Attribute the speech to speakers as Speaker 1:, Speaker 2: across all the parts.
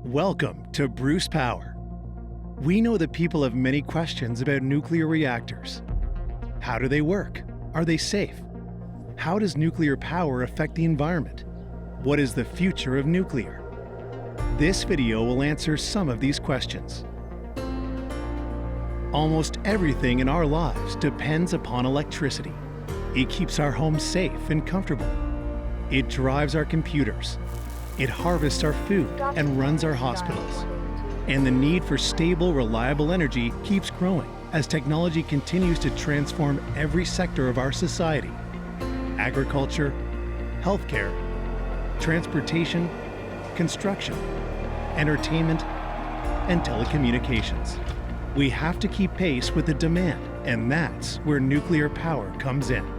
Speaker 1: Welcome to Bruce Power. We know that people have many questions about nuclear reactors. How do they work? Are they safe? How does nuclear power affect the environment? What is the future of nuclear? This video will answer some of these questions. Almost everything in our lives depends upon electricity. It keeps our homes safe and comfortable. It drives our computers. It harvests our food and runs our hospitals. And the need for stable, reliable energy keeps growing as technology continues to transform every sector of our society. Agriculture, healthcare, transportation, construction, entertainment, and telecommunications. We have to keep pace with the demand, and that's where nuclear power comes in.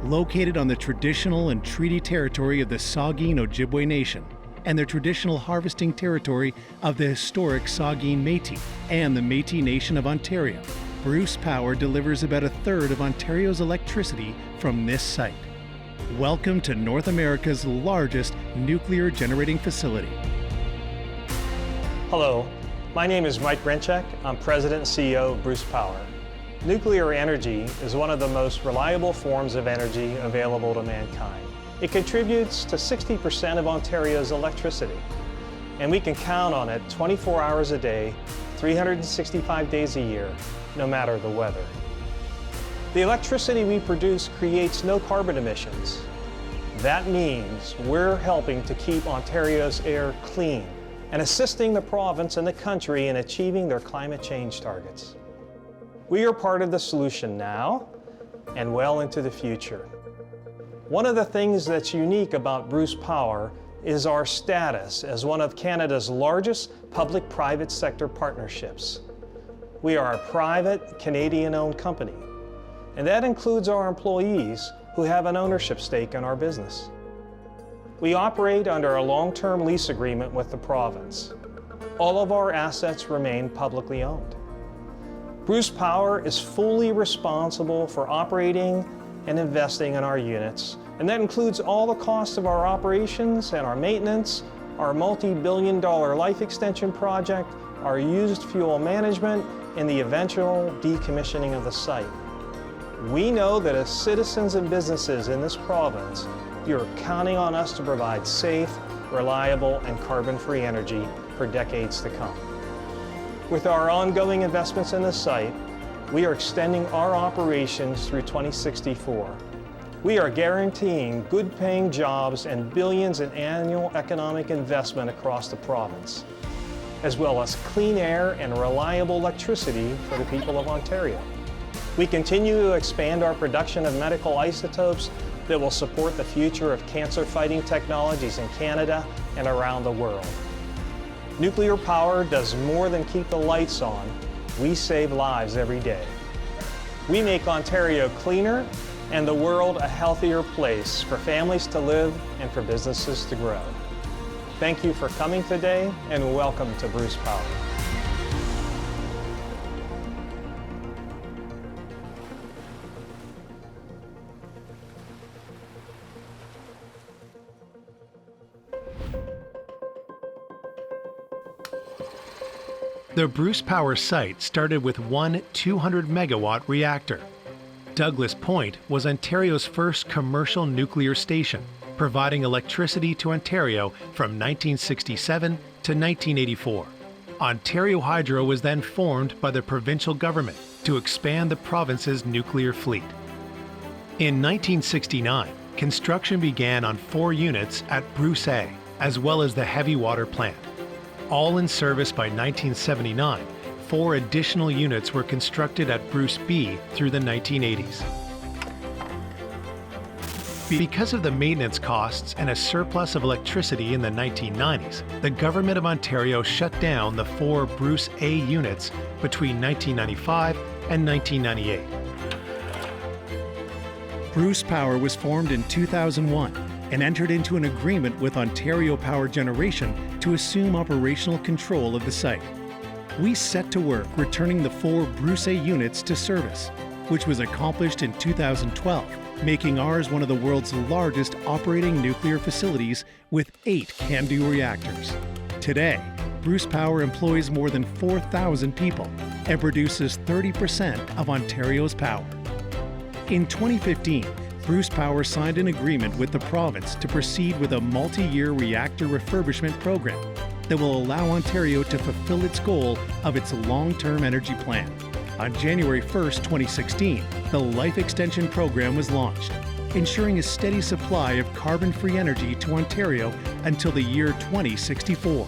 Speaker 1: Located on the traditional and treaty territory of the Saugeen Ojibwe Nation and the traditional harvesting territory of the historic Saugeen Métis and the Métis Nation of Ontario, Bruce Power delivers about a third of Ontario's electricity from this site. Welcome to North America's largest nuclear generating facility.
Speaker 2: Hello, my name is Mike Grinchek. I'm President and CEO of Bruce Power. Nuclear energy is one of the most reliable forms of energy available to mankind. It contributes to 60% of Ontario's electricity, and we can count on it 24 hours a day, 365 days a year, no matter the weather. The electricity we produce creates no carbon emissions. That means we're helping to keep Ontario's air clean and assisting the province and the country in achieving their climate change targets. We are part of the solution now and well into the future. One of the things that's unique about Bruce Power is our status as one of Canada's largest public-private sector partnerships. We are a private, Canadian-owned company, and that includes our employees who have an ownership stake in our business. We operate under a long-term lease agreement with the province. All of our assets remain publicly owned. Bruce Power is fully responsible for operating and investing in our units, and that includes all the costs of our operations and our maintenance, our multi-billion-dollar life extension project, our used fuel management, and the eventual decommissioning of the site. We know that as citizens and businesses in this province, you're counting on us to provide safe, reliable, and carbon-free energy for decades to come. With our ongoing investments in the site, we are extending our operations through 2064. We are guaranteeing good-paying jobs and billions in annual economic investment across the province, as well as clean air and reliable electricity for the people of Ontario. We continue to expand our production of medical isotopes that will support the future of cancer-fighting technologies in Canada and around the world. Nuclear power does more than keep the lights on. We save lives every day. We make Ontario cleaner and the world a healthier place for families to live and for businesses to grow. Thank you for coming today, and welcome to Bruce Power.
Speaker 1: The Bruce Power site started with one 200-megawatt reactor. Douglas Point was Ontario's first commercial nuclear station, providing electricity to Ontario from 1967 to 1984. Ontario Hydro was then formed by the provincial government to expand the province's nuclear fleet. In 1969, construction began on 4 units at Bruce A, as well as the heavy water plant. All in service by 1979, 4 additional units were constructed at Bruce B through the 1980s. Because of the maintenance costs and a surplus of electricity in the 1990s, the Government of Ontario shut down the 4 Bruce A units between 1995 and 1998. Bruce Power was formed in 2001 and entered into an agreement with Ontario Power Generation to assume operational control of the site. We set to work returning the 4 Bruce A units to service, which was accomplished in 2012, making ours one of the world's largest operating nuclear facilities with 8 CANDU reactors. Today, Bruce Power employs more than 4,000 people and produces 30% of Ontario's power. In 2015, Bruce Power signed an agreement with the province to proceed with a multi-year reactor refurbishment program that will allow Ontario to fulfill its goal of its long-term energy plan. On January 1st, 2016, the Life Extension Program was launched, ensuring a steady supply of carbon-free energy to Ontario until the year 2064.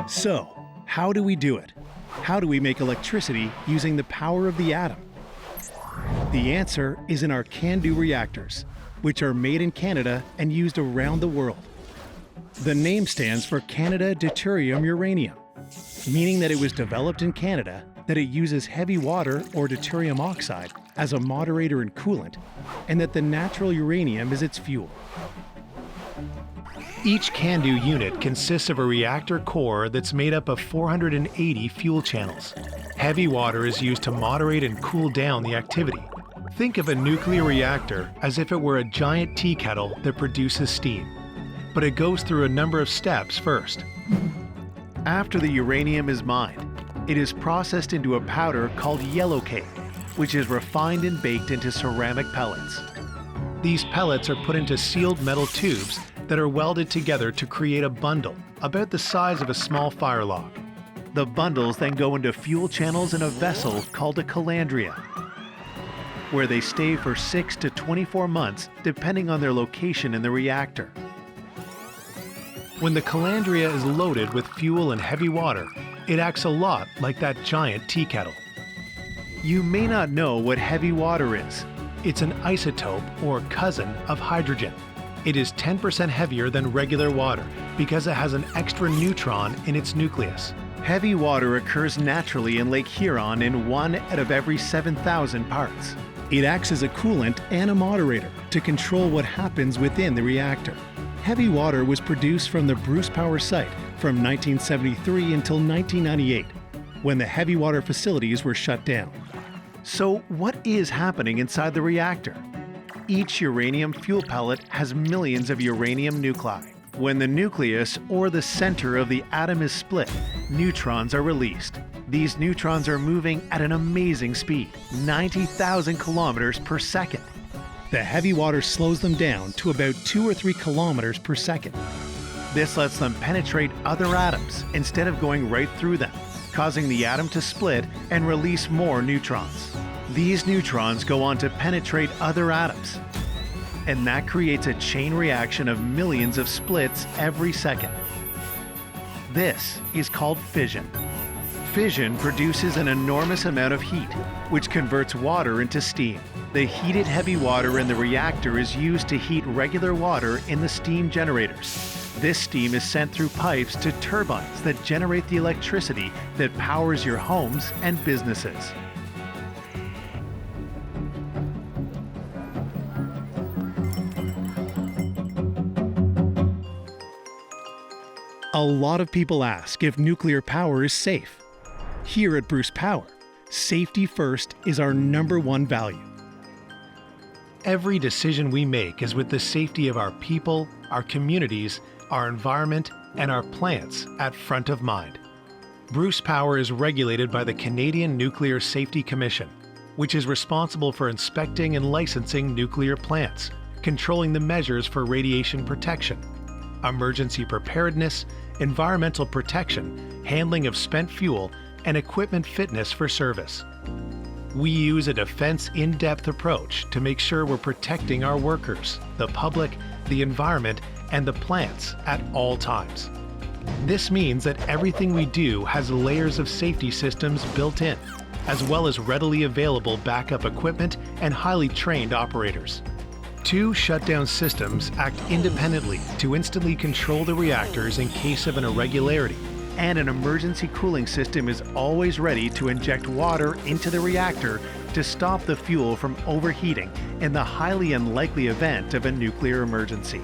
Speaker 1: So, how do we do it? How do we make electricity using the power of the atom? The answer is in our CANDU reactors, which are made in Canada and used around the world. The name stands for Canada Deuterium Uranium, meaning that it was developed in Canada, that it uses heavy water or deuterium oxide as a moderator and coolant, and that the natural uranium is its fuel. Each CANDU unit consists of a reactor core that's made up of 480 fuel channels. Heavy water is used to moderate and cool down the activity. Think of a nuclear reactor as if it were a giant tea kettle that produces steam. But it goes through a number of steps first. After the uranium is mined, it is processed into a powder called yellowcake, which is refined and baked into ceramic pellets. These pellets are put into sealed metal tubes that are welded together to create a bundle about the size of a small fire log. The bundles then go into fuel channels in a vessel called a calandria, where they stay for 6 to 24 months depending on their location in the reactor. When the calandria is loaded with fuel and heavy water, it acts a lot like that giant tea kettle. You may not know what heavy water is. It's an isotope or cousin of hydrogen. It is 10% heavier than regular water because it has an extra neutron in its nucleus. Heavy water occurs naturally in Lake Huron in 1 out of every 7,000 parts. It acts as a coolant and a moderator to control what happens within the reactor. Heavy water was produced from the Bruce Power site from 1973 until 1998, when the heavy water facilities were shut down. So what is happening inside the reactor? Each uranium fuel pellet has millions of uranium nuclei. When the nucleus or the center of the atom is split, neutrons are released. These neutrons are moving at an amazing speed, 90,000 kilometers per second. The heavy water slows them down to about 2 or 3 kilometers per second. This lets them penetrate other atoms instead of going right through them, causing the atom to split and release more neutrons. These neutrons go on to penetrate other atoms, and that creates a chain reaction of millions of splits every second. This is called fission. Fission produces an enormous amount of heat, which converts water into steam. The heated heavy water in the reactor is used to heat regular water in the steam generators. This steam is sent through pipes to turbines that generate the electricity that powers your homes and businesses. A lot of people ask if nuclear power is safe. Here at Bruce Power, safety first is our #1 value. Every decision we make is with the safety of our people, our communities, our environment, and our plants at front of mind. Bruce Power is regulated by the Canadian Nuclear Safety Commission, which is responsible for inspecting and licensing nuclear plants, controlling the measures for radiation protection, emergency preparedness, environmental protection, handling of spent fuel, and equipment fitness for service. We use a defense in-depth approach to make sure we're protecting our workers, the public, the environment, and the plants at all times. This means that everything we do has layers of safety systems built in, as well as readily available backup equipment and highly trained operators. 2 shutdown systems act independently to instantly control the reactors in case of an irregularity, and an emergency cooling system is always ready to inject water into the reactor to stop the fuel from overheating in the highly unlikely event of a nuclear emergency.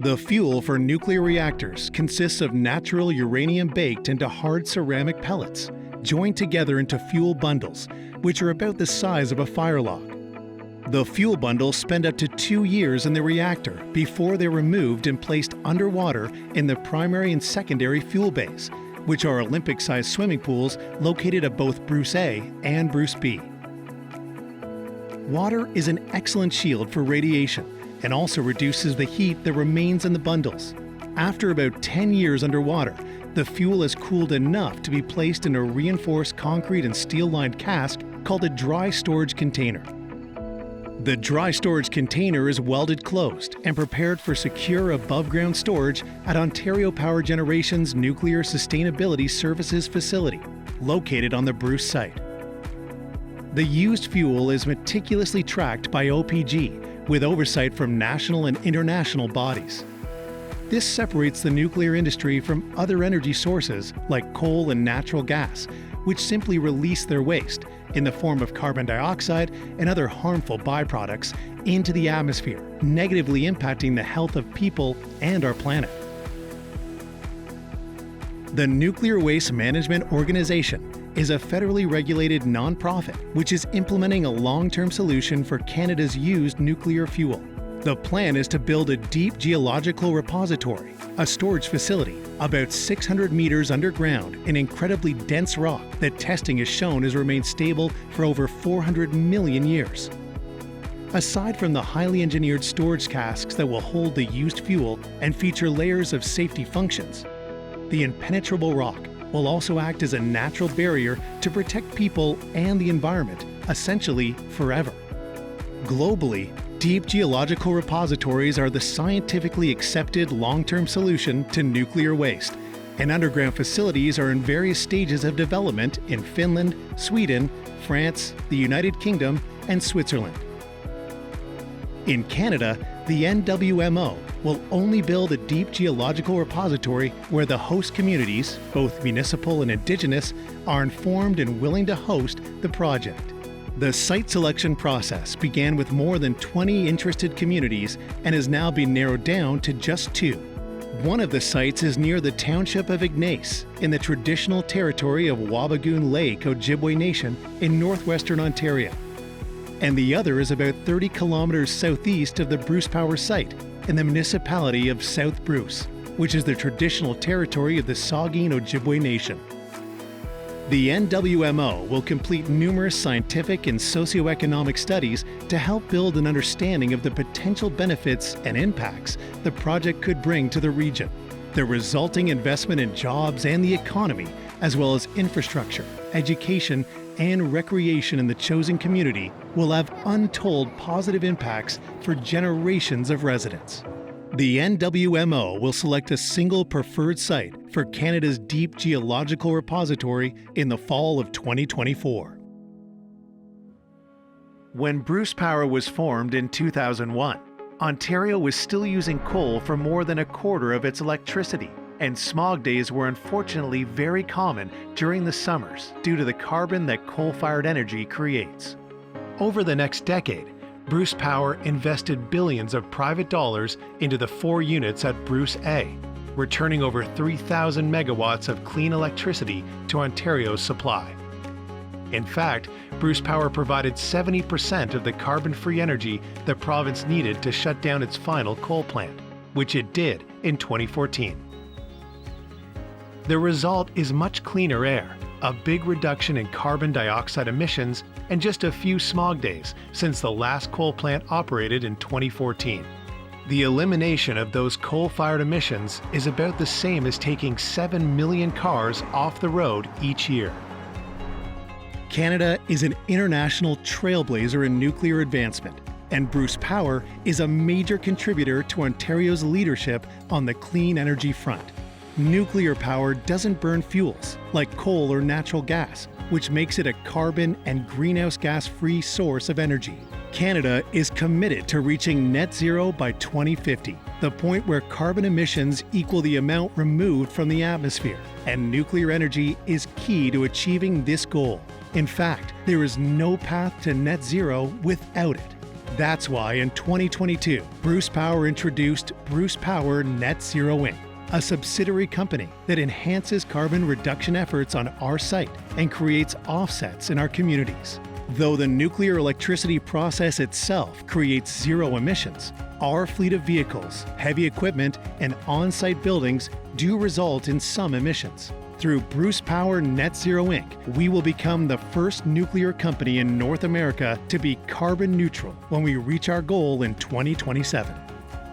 Speaker 1: The fuel for nuclear reactors consists of natural uranium baked into hard ceramic pellets, joined together into fuel bundles, which are about the size of a fire log. The fuel bundles spend up to 2 years in the reactor before they're removed and placed underwater in the primary and secondary fuel bays, which are Olympic-sized swimming pools located at both Bruce A and Bruce B. Water is an excellent shield for radiation and also reduces the heat that remains in the bundles. After about 10 years underwater, the fuel is cooled enough to be placed in a reinforced concrete and steel-lined cask called a dry storage container. The dry storage container is welded closed and prepared for secure above-ground storage at Ontario Power Generation's Nuclear Sustainability Services facility, located on the Bruce site. The used fuel is meticulously tracked by OPG with oversight from national and international bodies. This separates the nuclear industry from other energy sources like coal and natural gas, which simply release their waste in the form of carbon dioxide and other harmful byproducts into the atmosphere, negatively impacting the health of people and our planet. The Nuclear Waste Management Organization is a federally regulated nonprofit which is implementing a long-term solution for Canada's used nuclear fuel. The plan is to build a deep geological repository, a storage facility about 600 meters underground in incredibly dense rock that testing has shown has remained stable for over 400 million years. Aside from the highly engineered storage casks that will hold the used fuel and feature layers of safety functions, the impenetrable rock will also act as a natural barrier to protect people and the environment, essentially forever. Globally, deep geological repositories are the scientifically accepted long-term solution to nuclear waste, and underground facilities are in various stages of development in Finland, Sweden, France, the United Kingdom, and Switzerland. In Canada, the NWMO will only build a deep geological repository where the host communities, both municipal and Indigenous, are informed and willing to host the project. The site selection process began with more than 20 interested communities and has now been narrowed down to just 2. One of the sites is near the township of Ignace in the traditional territory of Wabigoon Lake Ojibwe Nation in northwestern Ontario. And the other is about 30 kilometers southeast of the Bruce Power site in the municipality of South Bruce, which is the traditional territory of the Saugeen Ojibwe Nation. The NWMO will complete numerous scientific and socioeconomic studies to help build an understanding of the potential benefits and impacts the project could bring to the region, the resulting investment in jobs and the economy, as well as infrastructure, education, and recreation in the chosen community will have untold positive impacts for generations of residents. The NWMO will select a single preferred site for Canada's deep geological repository in the fall of 2024. When Bruce Power was formed in 2001, Ontario was still using coal for more than a quarter of its electricity, and smog days were unfortunately very common during the summers due to the carbon that coal-fired energy creates. Over the next decade, Bruce Power invested billions of private dollars into the 4 units at Bruce A, returning over 3,000 megawatts of clean electricity to Ontario's supply. In fact, Bruce Power provided 70% of the carbon-free energy the province needed to shut down its final coal plant, which it did in 2014. The result is much cleaner air, a big reduction in carbon dioxide emissions, and just a few smog days since the last coal plant operated in 2014. The elimination of those coal-fired emissions is about the same as taking 7 million cars off the road each year. Canada is an international trailblazer in nuclear advancement, and Bruce Power is a major contributor to Ontario's leadership on the clean energy front. Nuclear power doesn't burn fuels like coal or natural gas, which makes it a carbon and greenhouse gas-free source of energy. Canada is committed to reaching net zero by 2050, the point where carbon emissions equal the amount removed from the atmosphere, and nuclear energy is key to achieving this goal. In fact, there is no path to net zero without it. That's why in 2022, Bruce Power introduced Bruce Power Net Zero Inc., a subsidiary company that enhances carbon reduction efforts on our site and creates offsets in our communities. Though the nuclear electricity process itself creates zero emissions, our fleet of vehicles, heavy equipment, and on-site buildings do result in some emissions. Through Bruce Power Net Zero Inc., we will become the first nuclear company in North America to be carbon neutral when we reach our goal in 2027.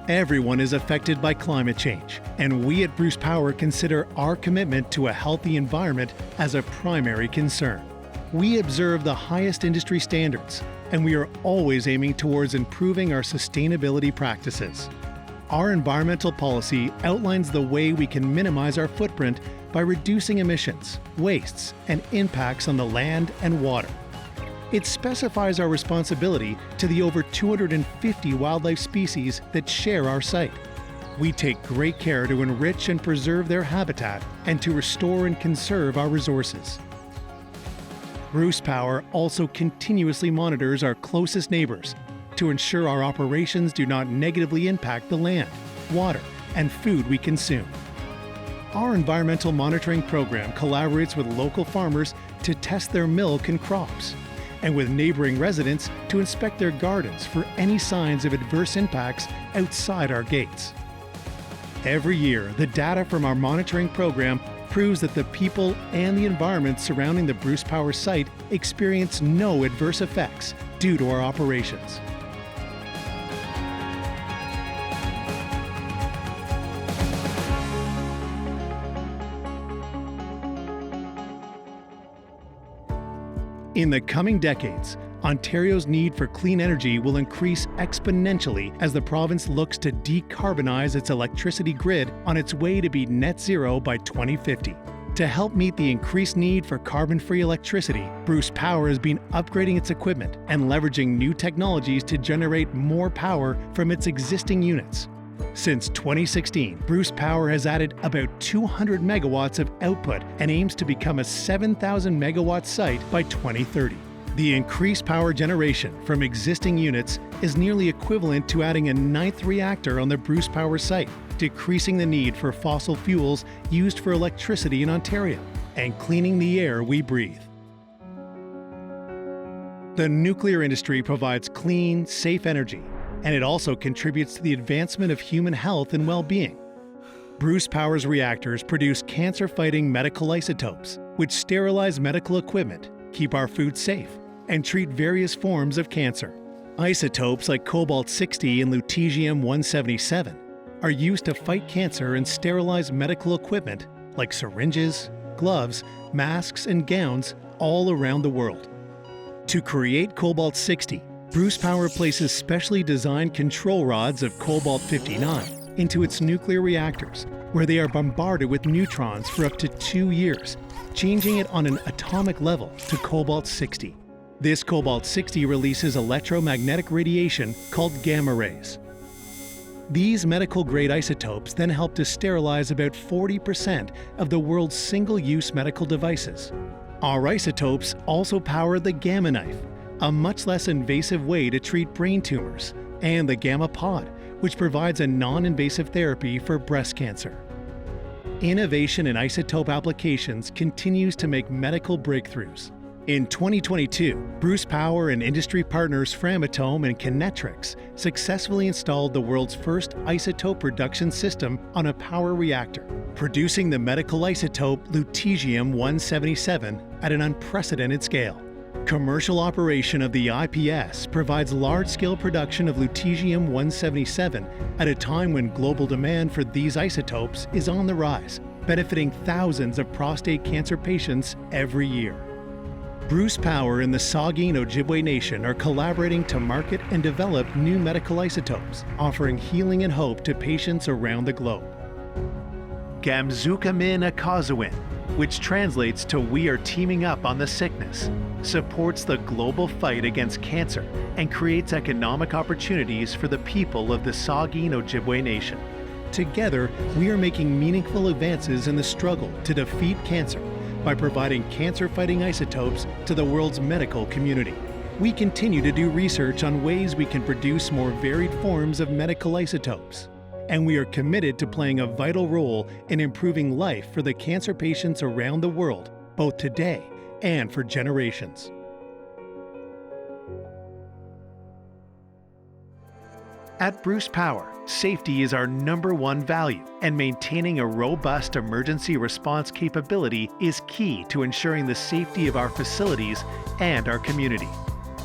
Speaker 1: Everyone is affected by climate change, and we at Bruce Power consider our commitment to a healthy environment as a primary concern. We observe the highest industry standards, and we are always aiming towards improving our sustainability practices. Our environmental policy outlines the way we can minimize our footprint by reducing emissions, wastes, and impacts on the land and water. It specifies our responsibility to the over 250 wildlife species that share our site. We take great care to enrich and preserve their habitat and to restore and conserve our resources. Bruce Power also continuously monitors our closest neighbors to ensure our operations do not negatively impact the land, water, and food we consume. Our environmental monitoring program collaborates with local farmers to test their milk and crops, and with neighboring residents to inspect their gardens for any signs of adverse impacts outside our gates. Every year, the data from our monitoring program proves that the people and the environment surrounding the Bruce Power site experience no adverse effects due to our operations. In the coming decades, Ontario's need for clean energy will increase exponentially as the province looks to decarbonize its electricity grid on its way to be net zero by 2050. To help meet the increased need for carbon-free electricity, Bruce Power has been upgrading its equipment and leveraging new technologies to generate more power from its existing units. Since 2016, Bruce Power has added about 200 megawatts of output and aims to become a 7,000 megawatt site by 2030. The increased power generation from existing units is nearly equivalent to adding a 9th reactor on the Bruce Power site, decreasing the need for fossil fuels used for electricity in Ontario and cleaning the air we breathe. The nuclear industry provides clean, safe energy, and it also contributes to the advancement of human health and well-being. Bruce Power's reactors produce cancer-fighting medical isotopes, which sterilize medical equipment, keep our food safe, and treat various forms of cancer. Isotopes like cobalt-60 and lutetium-177 are used to fight cancer and sterilize medical equipment like syringes, gloves, masks, and gowns all around the world. To create cobalt-60, Bruce Power places specially designed control rods of cobalt-59 into its nuclear reactors, where they are bombarded with neutrons for up to 2 years, changing it on an atomic level to cobalt-60. This cobalt-60 releases electromagnetic radiation called gamma rays. These medical-grade isotopes then help to sterilize about 40% of the world's single-use medical devices. Our isotopes also power the Gamma Knife, a much less invasive way to treat brain tumors, and the Gamma Pod, which provides a non-invasive therapy for breast cancer. Innovation in isotope applications continues to make medical breakthroughs. In 2022, Bruce Power and industry partners Framatome and Kinetrix successfully installed the world's first isotope production system on a power reactor, producing the medical isotope lutetium-177 at an unprecedented scale. Commercial operation of the IPS provides large-scale production of lutetium-177 at a time when global demand for these isotopes is on the rise, benefiting thousands of prostate cancer patients every year. Bruce Power and the Saugeen Ojibwe Nation are collaborating to market and develop new medical isotopes, offering healing and hope to patients around the globe. Gamzukamin Akazawin, which translates to "We are teaming up on the sickness," supports the global fight against cancer and creates economic opportunities for the people of the Saugeen Ojibwe Nation. Together, we are making meaningful advances in the struggle to defeat cancer by providing cancer-fighting isotopes to the world's medical community. We continue to do research on ways we can produce more varied forms of medical isotopes. and we are committed to playing a vital role in improving life for the cancer patients around the world, both today and for generations. At Bruce Power, safety is our #1 value, and maintaining a robust emergency response capability is key to ensuring the safety of our facilities and our community.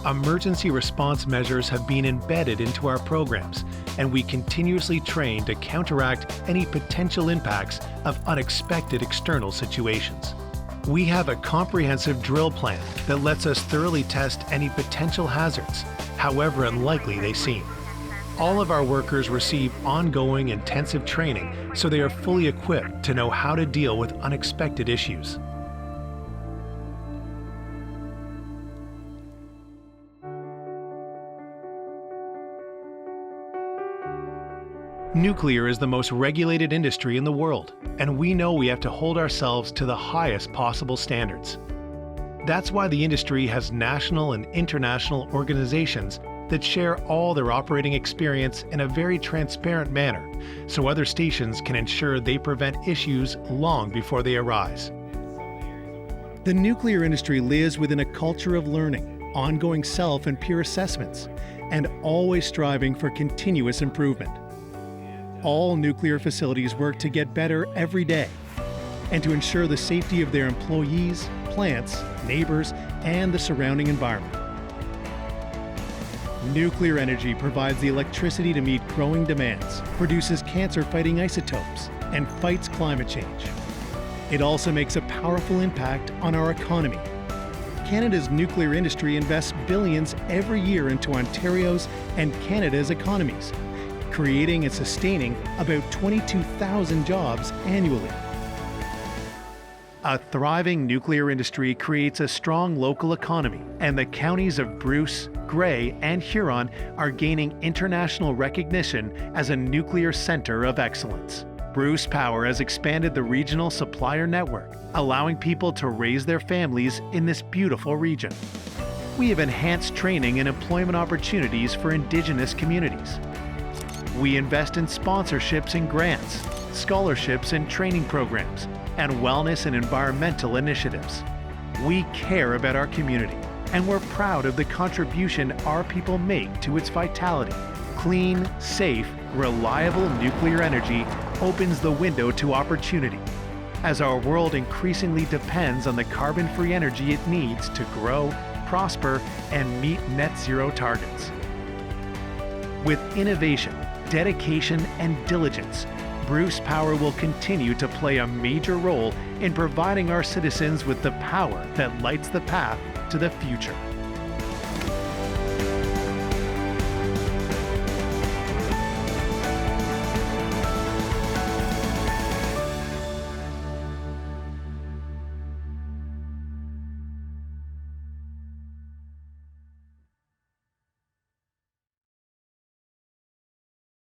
Speaker 1: Emergency response measures have been embedded into our programs, and we continuously train to counteract any potential impacts of unexpected external situations. We have a comprehensive drill plan that lets us thoroughly test any potential hazards, however unlikely they seem. All of our workers receive ongoing intensive training so they are fully equipped to know how to deal with unexpected issues. Nuclear is the most regulated industry in the world, and we know we have to hold ourselves to the highest possible standards. That's why the industry has national and international organizations that share all their operating experience in a very transparent manner, so other stations can ensure they prevent issues long before they arise. The nuclear industry lives within a culture of learning, ongoing self and peer assessments, and always striving for continuous improvement. All nuclear facilities work to get better every day and to ensure the safety of their employees, plants, neighbors, and the surrounding environment. Nuclear energy provides the electricity to meet growing demands, produces cancer-fighting isotopes, and fights climate change. It also makes a powerful impact on our economy. Canada's nuclear industry invests billions every year into Ontario's and Canada's economies, creating and sustaining about 22,000 jobs annually. A thriving nuclear industry creates a strong local economy, and the counties of Bruce, Grey, and Huron are gaining international recognition as a nuclear center of excellence. Bruce Power has expanded the regional supplier network, allowing people to raise their families in this beautiful region. We have enhanced training and employment opportunities for Indigenous communities. We invest in sponsorships and grants, scholarships and training programs, and wellness and environmental initiatives. We care about our community, and we're proud of the contribution our people make to its vitality. Clean, safe, reliable nuclear energy opens the window to opportunity, as our world increasingly depends on the carbon-free energy it needs to grow, prosper, and meet net zero targets. With innovation, dedication, and diligence, Bruce Power will continue to play a major role in providing our citizens with the power that lights the path to the future.